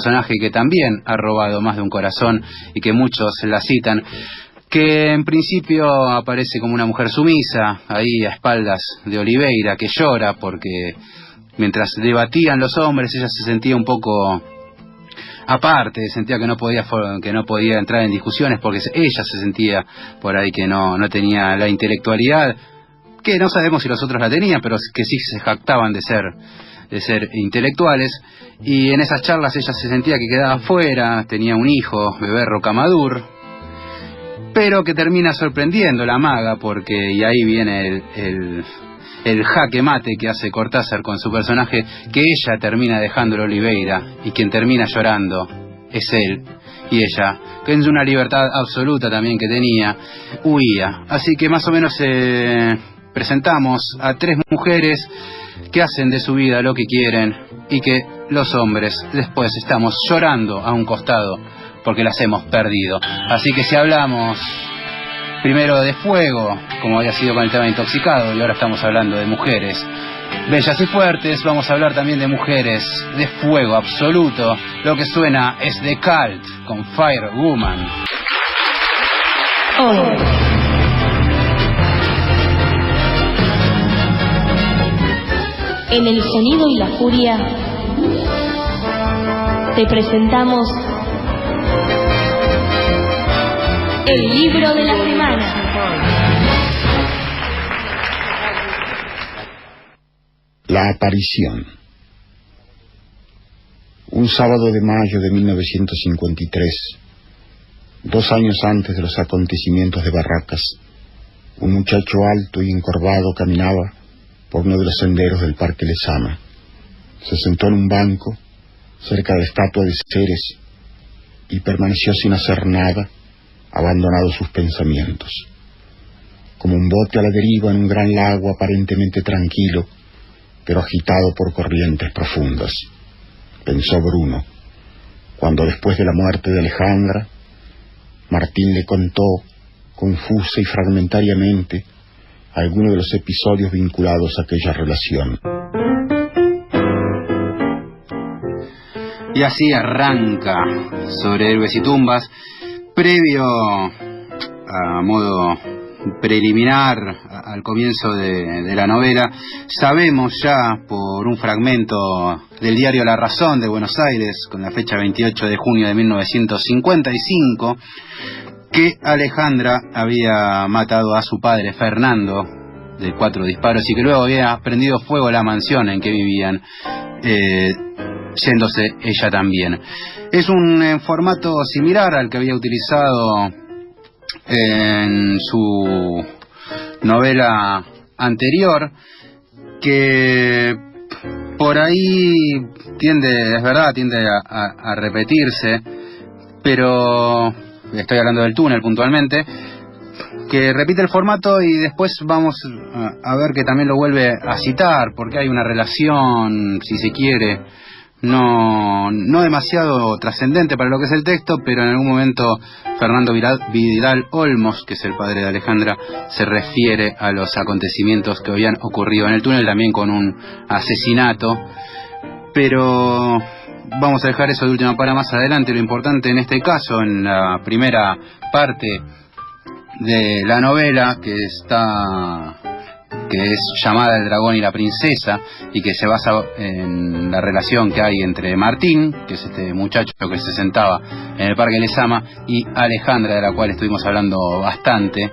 personaje que también ha robado más de un corazón y que muchos la citan, que en principio aparece como una mujer sumisa, ahí a espaldas de Oliveira, que llora porque mientras debatían los hombres ella se sentía un poco aparte, sentía que no podía entrar en discusiones porque ella se sentía por ahí que no tenía la intelectualidad, que no sabemos si los otros la tenían, pero que sí se jactaban de ser intelectuales, y en esas charlas ella se sentía que quedaba fuera, tenía un hijo, bebé Rocamadour, pero que termina sorprendiendo la maga porque, y ahí viene el jaque mate que hace Cortázar con su personaje, que ella termina dejándolo a Oliveira y quien termina llorando es él y ella, que en una libertad absoluta también que tenía, huía. Así que más o menos presentamos a tres mujeres que hacen de su vida lo que quieren y que los hombres después estamos llorando a un costado porque las hemos perdido. Así que si hablamos primero de fuego, como había sido con el tema Intoxicado, y ahora estamos hablando de mujeres bellas y fuertes, vamos a hablar también de mujeres de fuego absoluto. Lo que suena es The Cult con Fire Woman. Oh. En el sonido y la furia te presentamos el libro de la semana. La aparición. Un sábado de mayo de 1953, 2 años antes de los acontecimientos de Barracas, un muchacho alto y encorvado caminaba por uno de los senderos del Parque Lezama. Se sentó en un banco cerca de la estatua de Ceres y permaneció sin hacer nada, abandonado sus pensamientos. Como un bote a la deriva en un gran lago aparentemente tranquilo, pero agitado por corrientes profundas, pensó Bruno, cuando después de la muerte de Alejandra, Martín le contó, confusa y fragmentariamente, algunos de los episodios vinculados a aquella relación. Y así arranca Sobre Héroes y Tumbas, previo a modo preliminar al comienzo de la novela. Sabemos ya por un fragmento del diario La Razón de Buenos Aires, con la fecha 28 de junio de 1955, que Alejandra había matado a su padre Fernando de 4 disparos y que luego había prendido fuego a la mansión en que vivían, yéndose ella también. Es un formato similar al que había utilizado en su novela anterior, que por ahí tiende a repetirse, pero estoy hablando del túnel puntualmente, que repite el formato y después vamos a ver que también lo vuelve a citar, porque hay una relación, si se quiere, no demasiado trascendente para lo que es el texto, pero en algún momento Fernando Vidal Olmos, que es el padre de Alejandra, se refiere a los acontecimientos que habían ocurrido en el túnel, también con un asesinato, pero vamos a dejar eso de última para más adelante. Lo importante en este caso, en la primera parte de la novela, que es llamada El dragón y la princesa, y que se basa en la relación que hay entre Martín, que es este muchacho que se sentaba en el Parque Lezama, y Alejandra, de la cual estuvimos hablando bastante,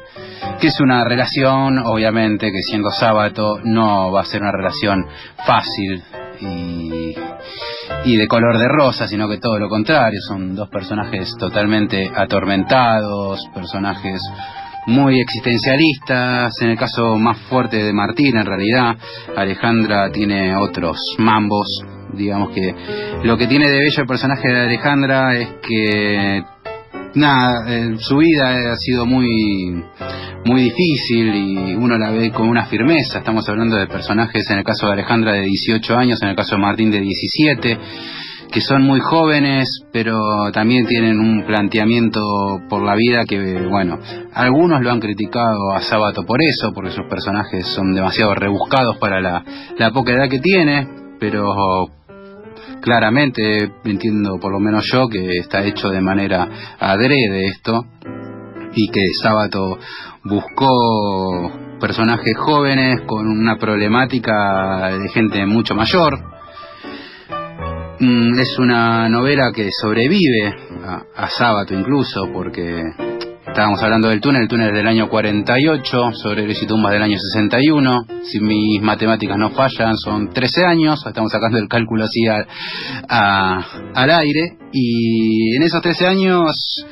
que es una relación, obviamente, que siendo sábado no va a ser una relación fácil y de color de rosa, sino que todo lo contrario. Son dos personajes totalmente atormentados, personajes muy existencialistas. En el caso más fuerte de Martín, en realidad Alejandra tiene otros mambos. Digamos que lo que tiene de bello el personaje de Alejandra es que su vida ha sido muy difícil y uno la ve con una firmeza. Estamos hablando de personajes, en el caso de Alejandra, de 18 años, en el caso de Martín de 17, que son muy jóvenes, pero también tienen un planteamiento por la vida que, bueno, algunos lo han criticado a Sábato por eso, porque sus personajes son demasiado rebuscados para la poca edad que tiene, pero claramente, entiendo por lo menos yo, que está hecho de manera adrede esto, y que Sábato buscó personajes jóvenes con una problemática de gente mucho mayor. Es una novela que sobrevive a Sábato incluso, porque estábamos hablando del túnel, el túnel es del año 48, Sobrevives y tumbas del año 61, si mis matemáticas no fallan son 13 años, estamos sacando el cálculo así al aire, y en esos 13 años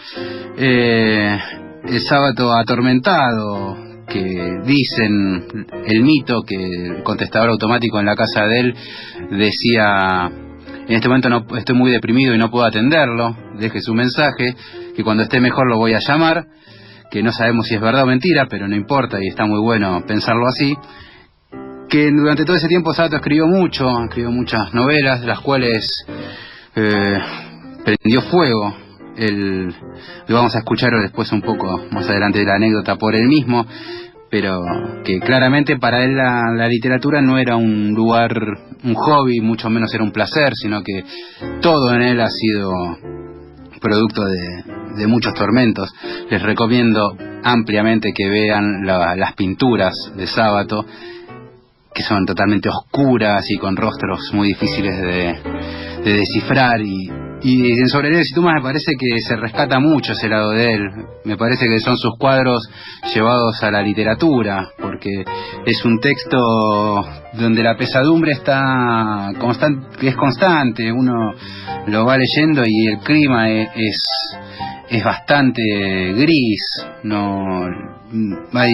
el Sábato atormentado, que dicen el mito que el contestador automático en la casa de él decía: en este momento no estoy muy deprimido y no puedo atenderlo, deje su mensaje, que cuando esté mejor lo voy a llamar, que no sabemos si es verdad o mentira, pero no importa y está muy bueno pensarlo así. Que durante todo ese tiempo Sábato escribió muchas novelas, de las cuales prendió fuego. Lo vamos a escuchar después un poco más adelante de la anécdota por él mismo, pero que claramente para él la literatura no era un lugar, un hobby, mucho menos era un placer, sino que todo en él ha sido producto de muchos tormentos. Les recomiendo ampliamente que vean las pinturas de Sábato, que son totalmente oscuras y con rostros muy difíciles de descifrar, y en Sobrevives y tumbas me parece que se rescata mucho ese lado de él. Me parece que son sus cuadros llevados a la literatura, porque es un texto donde la pesadumbre es constante, uno lo va leyendo y el clima es bastante gris, no hay,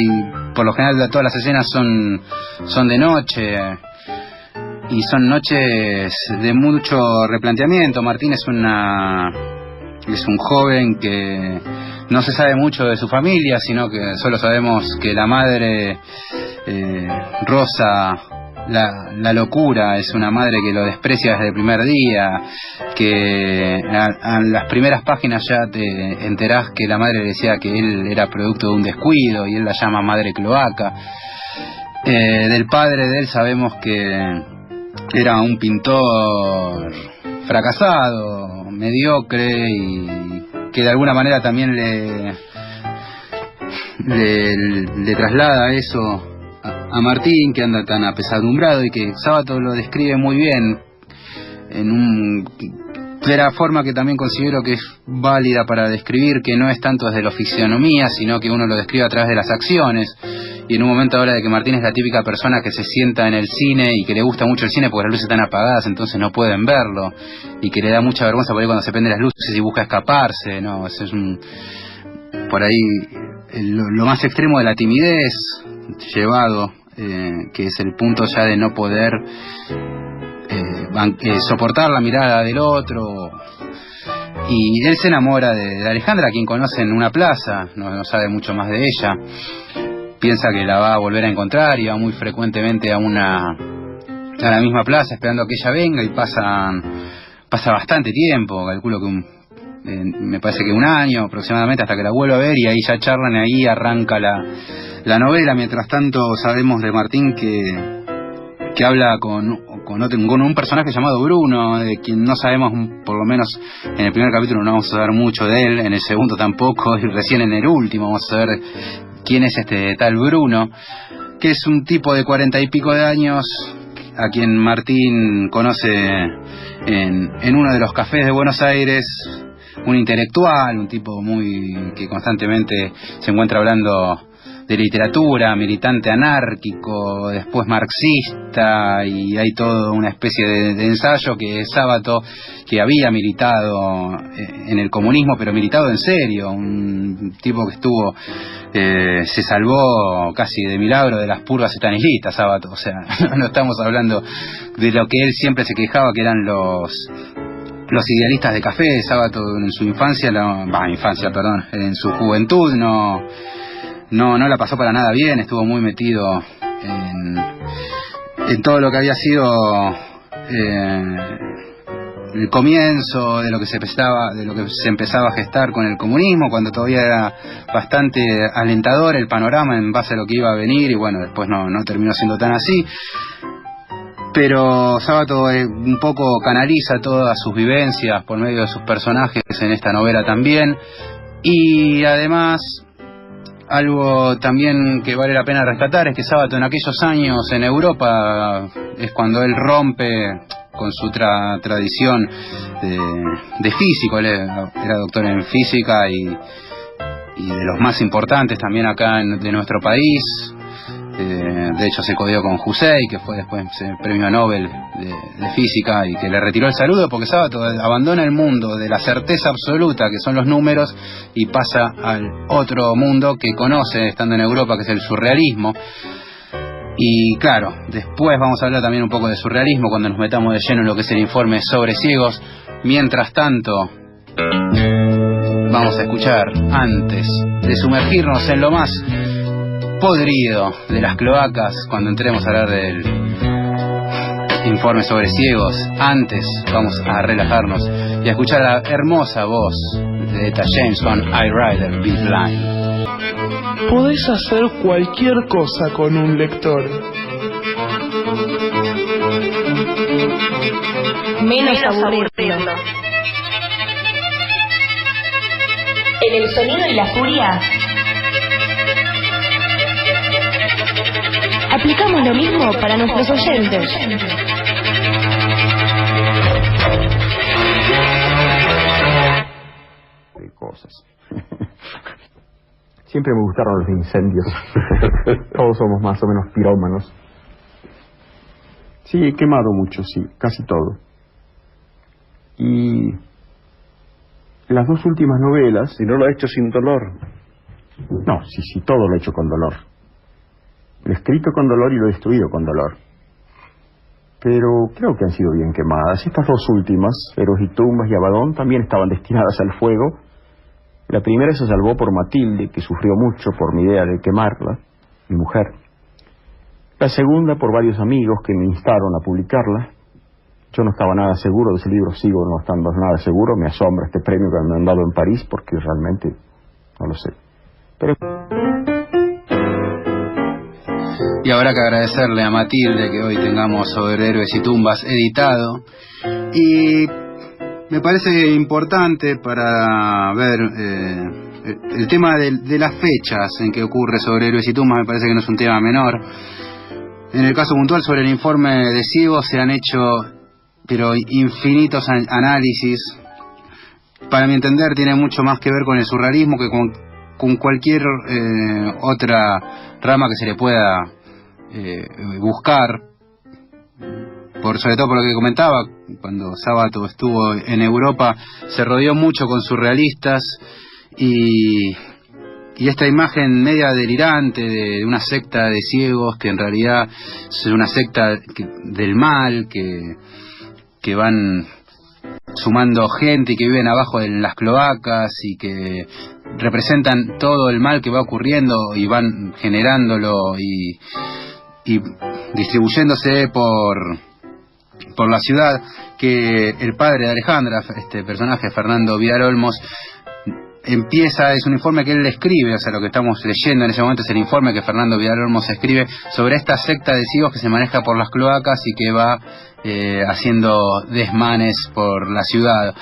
por lo general todas las escenas son de noche, y son noches de mucho replanteamiento. Martín es un joven que no se sabe mucho de su familia, sino que solo sabemos que la madre, Rosa, la locura, es una madre que lo desprecia desde el primer día, que a las primeras páginas ya te enterás que la madre decía que él era producto de un descuido y él la llama madre cloaca. Del padre de él sabemos que era un pintor fracasado, mediocre, y que de alguna manera también le traslada eso a Martín, que anda tan apesadumbrado, y que Sábato lo describe muy bien de la forma que también considero que es válida para describir, que no es tanto desde la fisionomía, sino que uno lo describe a través de las acciones. Y en un momento habla de que Martín es la típica persona que se sienta en el cine y que le gusta mucho el cine porque las luces están apagadas, entonces no pueden verlo, y que le da mucha vergüenza por ahí cuando se prenden las luces y busca escaparse. No, eso es por ahí lo más extremo de la timidez llevado, que es el punto ya de no poder soportar la mirada del otro. Y él se enamora de Alejandra, a quien conoce en una plaza, no sabe mucho más de ella, piensa que la va a volver a encontrar y va muy frecuentemente a la misma plaza esperando a que ella venga, y pasa bastante tiempo, calculo que me parece que un año aproximadamente, hasta que la vuelvo a ver, y ahí ya charlan, y ahí arranca la novela. Mientras tanto sabemos de Martín que habla con un personaje llamado Bruno, de quien no sabemos, por lo menos en el primer capítulo no vamos a saber mucho de él, en el segundo tampoco, y recién en el último vamos a saber quién es este tal Bruno, que es un tipo de 40 y pico de años, a quien Martín conoce en uno de los cafés de Buenos Aires, un intelectual, un tipo que constantemente se encuentra hablando de literatura, militante anárquico, después marxista, y hay toda una especie de ensayo que es Sábato, que había militado en el comunismo, pero militado en serio, un tipo que se salvó casi de milagro de las purgas estanilistas, Sábato. O sea, no estamos hablando de lo que él siempre se quejaba, que eran los idealistas de café. Sábato en su en su juventud no la pasó para nada bien, estuvo muy metido en todo lo que había sido el comienzo de lo que se empezaba a gestar con el comunismo, cuando todavía era bastante alentador el panorama en base a lo que iba a venir, y bueno, después no terminó siendo tan así. pero Sábato un poco canaliza todas sus vivencias por medio de sus personajes en esta novela también, y además algo también que vale la pena rescatar es que Sábato en aquellos años en Europa es cuando él rompe con su tradición de físico. Él era doctor en física y de los más importantes también acá de nuestro país. De hecho se codió con Hussein, que fue después premio Nobel de física, y que le retiró el saludo porque Sábato abandona el mundo de la certeza absoluta que son los números y pasa al otro mundo que conoce estando en Europa, que es el surrealismo. Y claro, después vamos a hablar también un poco de surrealismo cuando nos metamos de lleno en lo que es el informe sobre ciegos. Mientras tanto, vamos a escuchar, antes de sumergirnos en lo más podrido de las cloacas, cuando entremos a hablar del informe sobre ciegos, antes vamos a relajarnos y a escuchar la hermosa voz de Etta James con I Rather Be Blind. Podés hacer cualquier cosa con un lector. Menos aburrirlo. En el sonido y la furia aplicamos lo mismo para nuestros oyentes. Cosas. Siempre me gustaron los incendios. Todos somos más o menos pirómanos. Sí, he quemado mucho, sí, casi todo. Y las dos últimas novelas... ¿Y no lo ha hecho sin dolor? No, sí, todo lo he hecho con dolor. Lo he escrito con dolor y lo he destruido con dolor. Pero creo que han sido bien quemadas. Estas dos últimas, Héroes y Tumbas y Abadón, también estaban destinadas al fuego. La primera se salvó por Matilde, que sufrió mucho por mi idea de quemarla, mi mujer. La segunda por varios amigos que me instaron a publicarla. Yo no estaba nada seguro de ese libro, sigo no estando nada seguro. Me asombra este premio que me han dado en París, porque realmente no lo sé. Pero... Y habrá que agradecerle a Matilde que hoy tengamos sobre Héroes y Tumbas editado. Y me parece importante para ver el tema de las fechas en que ocurre sobre Héroes y Tumbas. Me parece que no es un tema menor. En el caso puntual sobre el informe de ciegos se han hecho pero infinitos análisis. Para mi entender tiene mucho más que ver con el surrealismo que con cualquier otra rama que se le pueda buscar, sobre todo por lo que comentaba, cuando Sábato estuvo en Europa se rodeó mucho con surrealistas y esta imagen media delirante de una secta de ciegos que en realidad es una secta del mal, que van sumando gente y que viven abajo en las cloacas y que representan todo el mal que va ocurriendo y van generándolo y distribuyéndose por la ciudad, que el padre de Alejandra, este personaje Fernando Vidal Olmos, es un informe que él le escribe, o sea, lo que estamos leyendo en ese momento es el informe que Fernando Vidal Olmos escribe sobre esta secta de ciegos que se maneja por las cloacas y que va haciendo desmanes por la ciudad.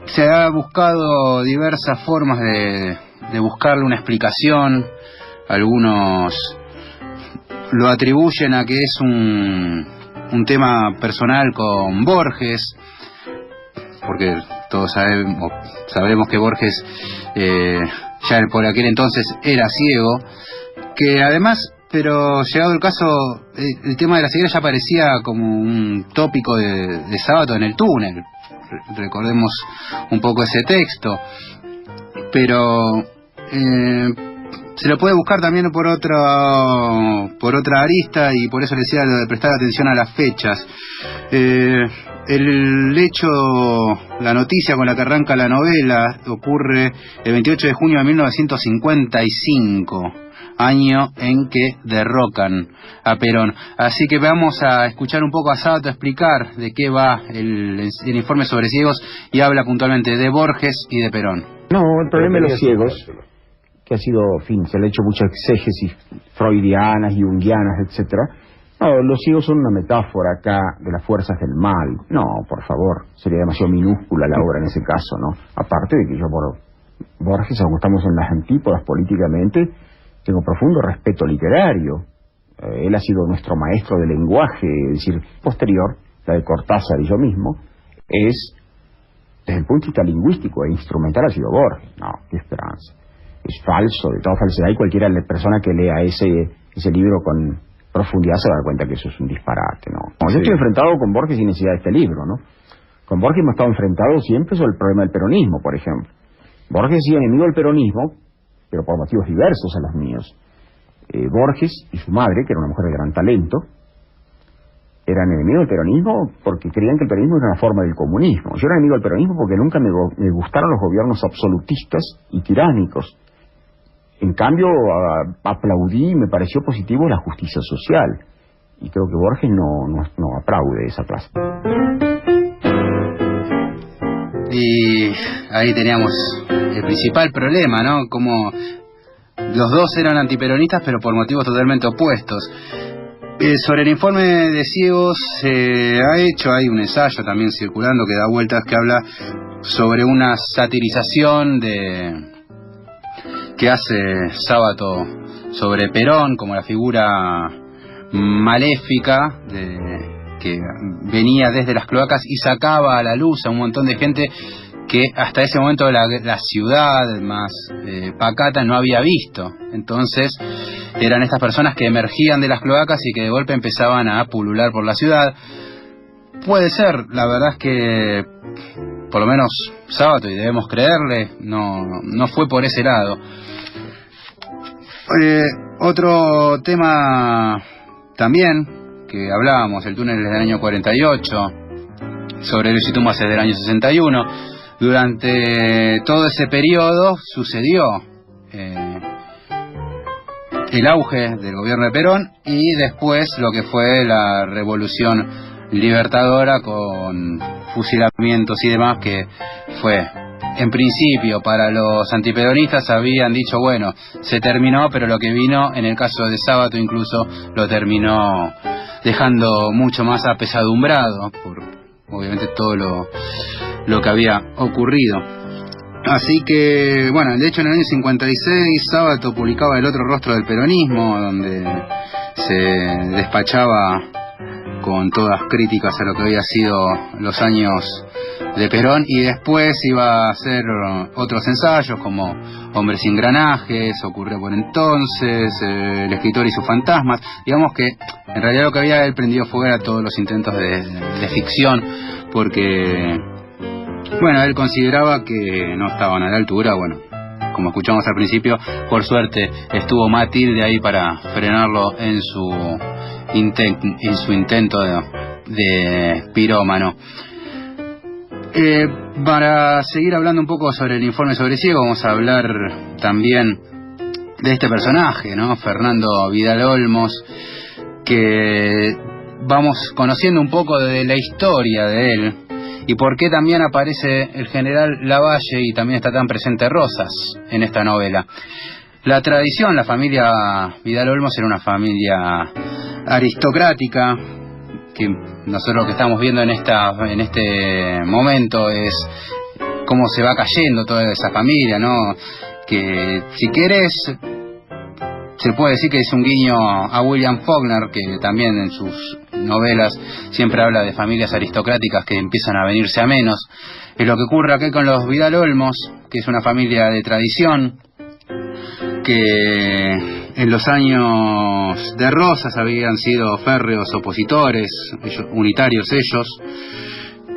Se ha buscado diversas formas de buscarle una explicación. Algunos lo atribuyen a que es un tema personal con Borges, porque todos sabemos que Borges ya por aquel entonces era ciego, que además, pero llegado el caso, el tema de la ceguera ya parecía como un tópico de Sábato en el túnel. Recordemos un poco ese texto, pero se lo puede buscar también por otra arista, y por eso le decía lo de prestar atención a las fechas. El hecho, la noticia con la que arranca la novela ocurre el 28 de junio de 1955, año en que derrocan a Perón. Así que vamos a escuchar un poco a Sábato explicar de qué va el informe sobre ciegos, y habla puntualmente de Borges y de Perón. No, el problema de los ciegos, que ha sido, en fin, se le ha hecho muchas exégesis freudianas, junguianas, etcétera, No, los ciegos son una metáfora acá de las fuerzas del mal. No, por favor, sería demasiado minúscula la obra en ese caso, ¿no? Aparte de que yo por Borges, aunque estamos en las antípodas políticamente, tengo profundo respeto literario. Él ha sido nuestro maestro de lenguaje, es decir, posterior, la de Cortázar y yo mismo, es, desde el punto de vista lingüístico e instrumental, ha sido Borges. No, qué esperanza. Es falso, de toda falsedad, y cualquiera persona que lea ese libro con profundidad se va a dar cuenta que eso es un disparate, ¿no? Sí. Yo estoy enfrentado con Borges sin necesidad de este libro, ¿no? Con Borges hemos estado enfrentados siempre sobre el problema del peronismo, por ejemplo. Borges decía enemigo del peronismo, pero por motivos diversos a los míos. Borges y su madre, que era una mujer de gran talento, eran enemigos del peronismo porque creían que el peronismo era una forma del comunismo. Yo era enemigo del peronismo porque nunca me gustaron los gobiernos absolutistas y tiránicos. En cambio, aplaudí y me pareció positivo la justicia social. Y creo que Borges no aplaude esa clase. Y ahí teníamos el principal problema, ¿no? Como los dos eran antiperonistas, pero por motivos totalmente opuestos. Sobre el informe de ciegos hay un ensayo también circulando que da vueltas, que habla sobre una satirización que hace Sábato sobre Perón como la figura maléfica que venía desde las cloacas y sacaba a la luz a un montón de gente que hasta ese momento la ciudad más pacata no había visto. Entonces eran estas personas que emergían de las cloacas y que de golpe empezaban a pulular por la ciudad. Puede ser, la verdad es que por lo menos Sábato, y debemos creerle, no fue por ese lado. Otro tema también que hablábamos, el túnel del año 48, sobre los Tumbas del año 61. Durante todo ese periodo sucedió el auge del gobierno de Perón y después lo que fue la revolución libertadora con fusilamientos y demás, que fue, en principio, para los antiperonistas habían dicho, bueno, se terminó, pero lo que vino, en el caso de Sábato incluso, lo terminó dejando mucho más apesadumbrado por, obviamente, todo lo que había ocurrido. Así que, bueno, de hecho en el año 56 Sábato publicaba El otro rostro del peronismo, donde se despachaba con todas críticas a lo que había sido los años de Perón, y después iba a hacer otros ensayos como Hombres sin granajes, Ocurrió por entonces, El escritor y sus fantasmas. Digamos que en realidad lo que había él prendido fuego era todos los intentos de ficción, porque, bueno, él consideraba que no estaban a la altura. Bueno, como escuchamos al principio, por suerte estuvo Matilde ahí para frenarlo en su intento de pirómano. Para seguir hablando un poco sobre el informe sobre ciego, vamos a hablar también de este personaje, ¿no? Fernando Vidal Olmos, que vamos conociendo un poco de la historia de él y por qué también aparece el general Lavalle y también está tan presente Rosas en esta novela. La tradición, la familia Vidal Olmos era una familia aristocrática, que nosotros lo que estamos viendo en este momento es cómo se va cayendo toda esa familia, ¿no? Que si querés se puede decir que es un guiño a William Faulkner, que también en sus novelas siempre habla de familias aristocráticas que empiezan a venirse a menos. Es lo que ocurre aquí con los Vidal Olmos, que es una familia de tradición, que en los años de Rosas habían sido férreos opositores, unitarios ellos,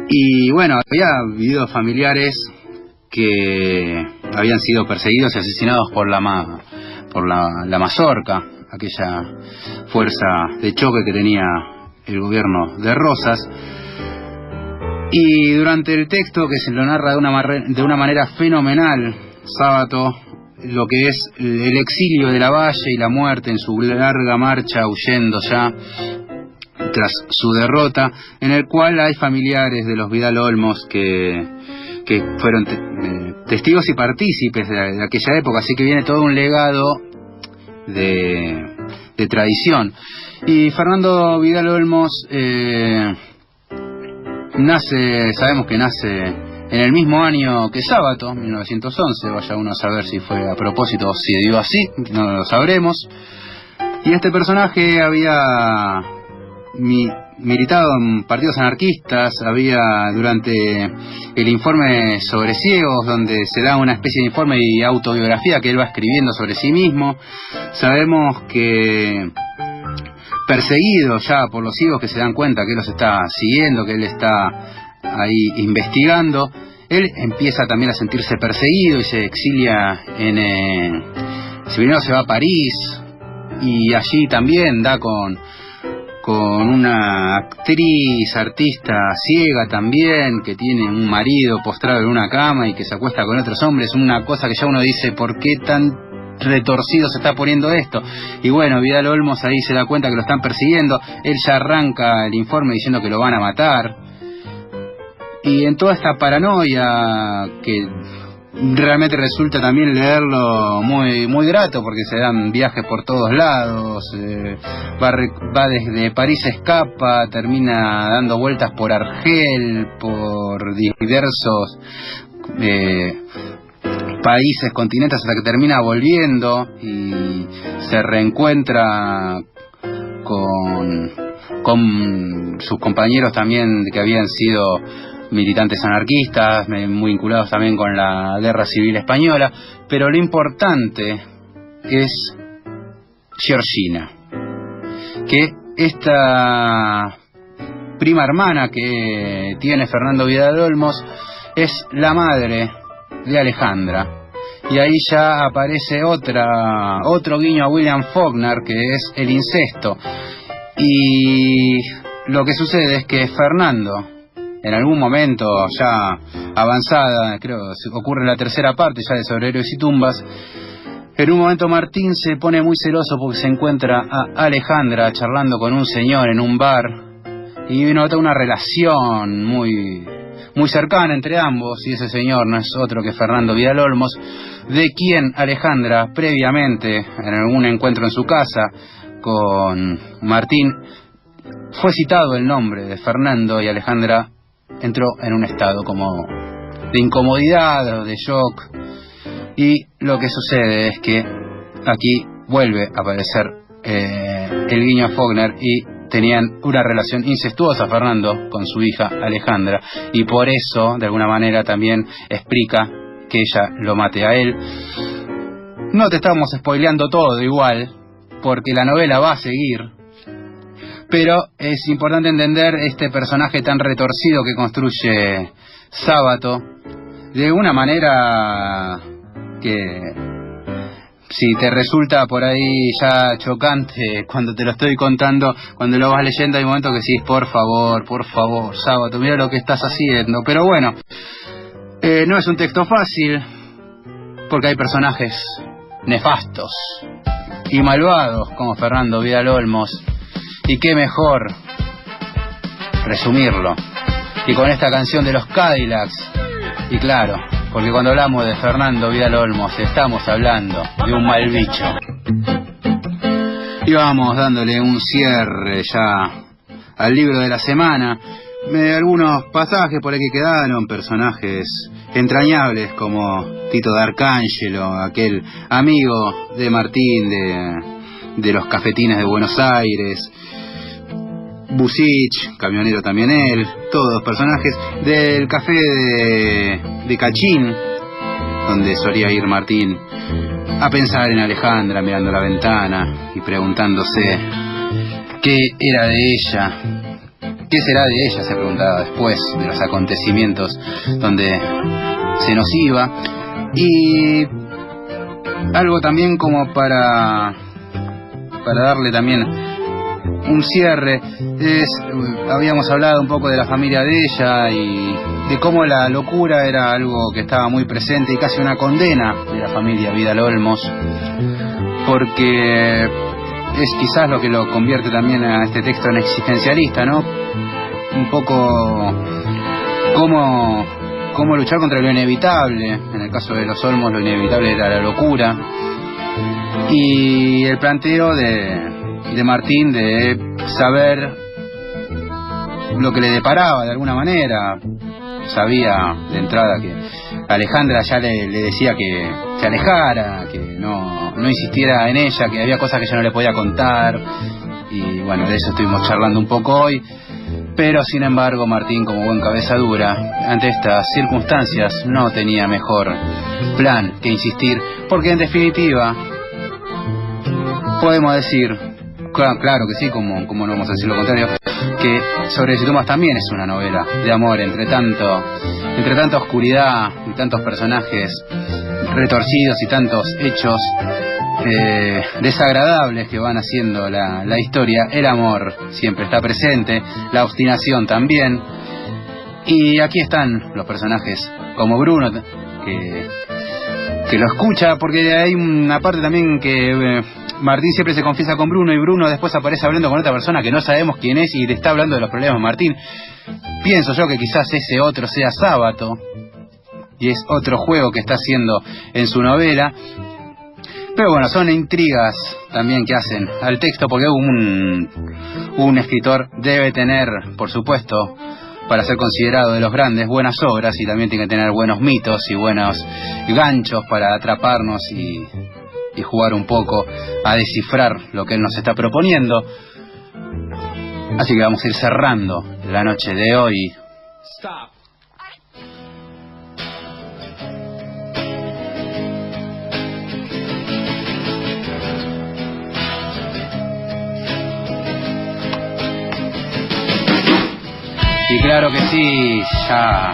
y bueno, había habido familiares que habían sido perseguidos y asesinados por la Mazorca, aquella fuerza de choque que tenía el gobierno de Rosas. Y durante el texto, que se lo narra de una manera fenomenal, Sábato, lo que es el exilio de Lavalle y la muerte en su larga marcha huyendo ya tras su derrota, en el cual hay familiares de los Vidal Olmos que fueron testigos y partícipes de aquella época, así que viene todo un legado de tradición. Y Fernando Vidal Olmos sabemos que nace en el mismo año que Sábato, 1911, vaya uno a saber si fue a propósito o si dio así, no lo sabremos. Y este personaje había militado en partidos anarquistas, había durante el informe sobre ciegos, donde se da una especie de informe y autobiografía que él va escribiendo sobre sí mismo. Sabemos que perseguido ya por los ciegos que se dan cuenta que él los está siguiendo, que él está ahí investigando, él empieza también a sentirse perseguido y se exilia primero se va a París y allí también da con una actriz, artista ciega también, que tiene un marido postrado en una cama y que se acuesta con otros hombres, una cosa que ya uno dice, ¿por qué tan retorcido se está poniendo esto? Y bueno, Vidal Olmos ahí se da cuenta que lo están persiguiendo, él ya arranca el informe diciendo que lo van a matar, y en toda esta paranoia que realmente resulta también leerlo muy grato, porque se dan viajes por todos lados, va desde París, escapa, termina dando vueltas por Argel, por diversos países, continentes, hasta que termina volviendo y se reencuentra con sus compañeros también que habían sido militantes anarquistas, muy vinculados también con la Guerra Civil Española, pero lo importante es Georgina, que esta prima hermana que tiene Fernando Vidal Olmos es la madre de Alejandra, y ahí ya aparece otro guiño a William Faulkner, que es el incesto. Y lo que sucede es que Fernando, en algún momento ya avanzada, creo que ocurre en la tercera parte ya de Sobre Héroes y Tumbas, en un momento Martín se pone muy celoso porque se encuentra a Alejandra charlando con un señor en un bar y nota una relación muy cercana entre ambos, y ese señor no es otro que Fernando Vidal Olmos, de quien Alejandra previamente en algún encuentro en su casa con Martín fue citado el nombre de Fernando, y Alejandra entró en un estado como de incomodidad o de shock, y lo que sucede es que aquí vuelve a aparecer el guiño a Faulkner, y tenían una relación incestuosa Fernando con su hija Alejandra, y por eso de alguna manera también explica que ella lo mate a él. No te estamos spoileando todo igual, porque la novela va a seguir, pero es importante entender este personaje tan retorcido que construye Sábato de una manera que, si te resulta por ahí ya chocante cuando te lo estoy contando, cuando lo vas leyendo hay momentos que decís, por favor, Sábato, mira lo que estás haciendo. Pero bueno, no es un texto fácil, porque hay personajes nefastos y malvados como Fernando Vidal Olmos, y qué mejor resumirlo y con esta canción de los Cadillacs. Y claro, porque cuando hablamos de Fernando Vidal Olmos estamos hablando de un mal bicho. Y vamos dándole un cierre ya al libro de la semana. Algunos pasajes por ahí que quedaron, personajes entrañables como Tito D'Arcangelo, aquel amigo de Martín de los cafetines de Buenos Aires, Busich, camionero también él, todos personajes del café de Cachín, donde solía ir Martín a pensar en Alejandra mirando la ventana y preguntándose qué era de ella, qué será de ella, se preguntaba después de los acontecimientos donde se nos iba. Y algo también como para darle también un cierre, habíamos hablado un poco de la familia de ella y de cómo la locura era algo que estaba muy presente y casi una condena de la familia Vidal Olmos, porque es quizás lo que lo convierte también a este texto en existencialista, ¿no? Un poco cómo luchar contra lo inevitable. En el caso de los Olmos lo inevitable era la locura, y el planteo de de Martín de saber lo que le deparaba de alguna manera. Sabía de entrada que Alejandra ya le decía que se alejara, que no insistiera en ella, que había cosas que ella no le podía contar, y bueno, de eso estuvimos charlando un poco hoy. Pero sin embargo Martín, como buen cabeza dura, ante estas circunstancias no tenía mejor plan que insistir, porque en definitiva podemos decir, claro que sí, como no vamos a decir lo contrario, que Sobre si Tumbas también es una novela de amor entre tanta oscuridad y tantos personajes retorcidos y tantos hechos desagradables que van haciendo la historia. El amor siempre está presente, la obstinación también, y aquí están los personajes como Bruno, que lo escucha, porque hay una parte también que Martín siempre se confiesa con Bruno, y Bruno después aparece hablando con otra persona que no sabemos quién es y le está hablando de los problemas de Martín. Pienso yo que quizás ese otro sea Sábato, y es otro juego que está haciendo en su novela. Pero bueno, son intrigas también que hacen al texto, porque un escritor debe tener, por supuesto, para ser considerado de los grandes, buenas obras, y también tiene que tener buenos mitos y buenos ganchos para atraparnos y jugar un poco a descifrar lo que él nos está proponiendo. Así que vamos a ir cerrando la noche de hoy. Stop. Y claro que sí, ya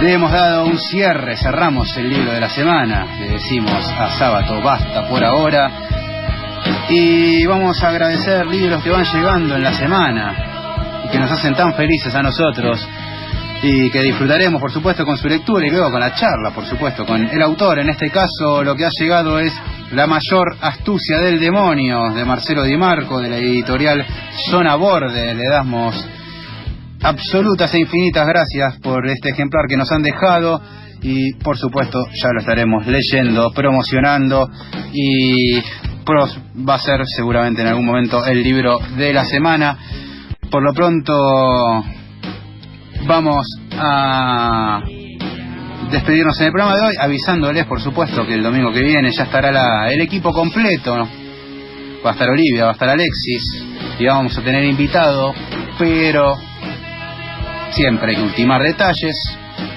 le hemos dado un cierre, cerramos el libro de la semana, le decimos a Sábato basta por ahora, y vamos a agradecer libros que van llegando en la semana y que nos hacen tan felices a nosotros, y que disfrutaremos por supuesto con su lectura y luego con la charla, por supuesto, con el autor. En este caso lo que ha llegado es La mayor astucia del demonio, de Marcelo Di Marco, de la editorial Zona Borde. Le damos absolutas e infinitas gracias por este ejemplar que nos han dejado, y por supuesto ya lo estaremos leyendo, promocionando, y va a ser seguramente en algún momento el libro de la semana. Por lo pronto vamos a despedirnos en el programa de hoy, avisándoles por supuesto que el domingo que viene ya estará el equipo completo. Va a estar Olivia, va a estar Alexis, y vamos a tener invitado, pero siempre hay que ultimar detalles.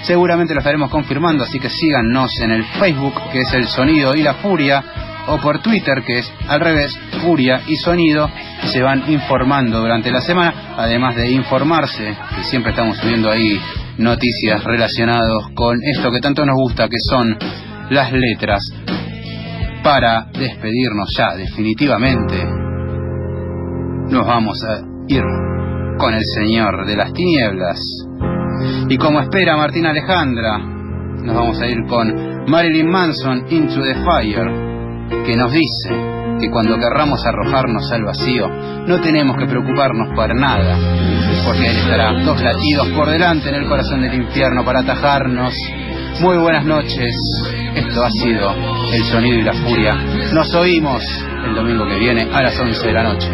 Seguramente lo estaremos confirmando, así que síganos en el Facebook, que es El Sonido y la Furia, o por Twitter, que es al revés, Furia y Sonido. Se van informando durante la semana, además de informarse, que siempre estamos subiendo ahí noticias relacionadas con esto que tanto nos gusta, que son las letras. Para despedirnos ya definitivamente, nos vamos a ir con El Señor de las Tinieblas, y como espera Martín Alejandra, nos vamos a ir con Marilyn Manson, Into the Fire, que nos dice que cuando querramos arrojarnos al vacío no tenemos que preocuparnos para nada, porque Él estará 2 latidos por delante en el corazón del infierno para atajarnos. Muy buenas noches, esto ha sido El Sonido y la Furia. Nos oímos el domingo que viene a las 11 de la noche.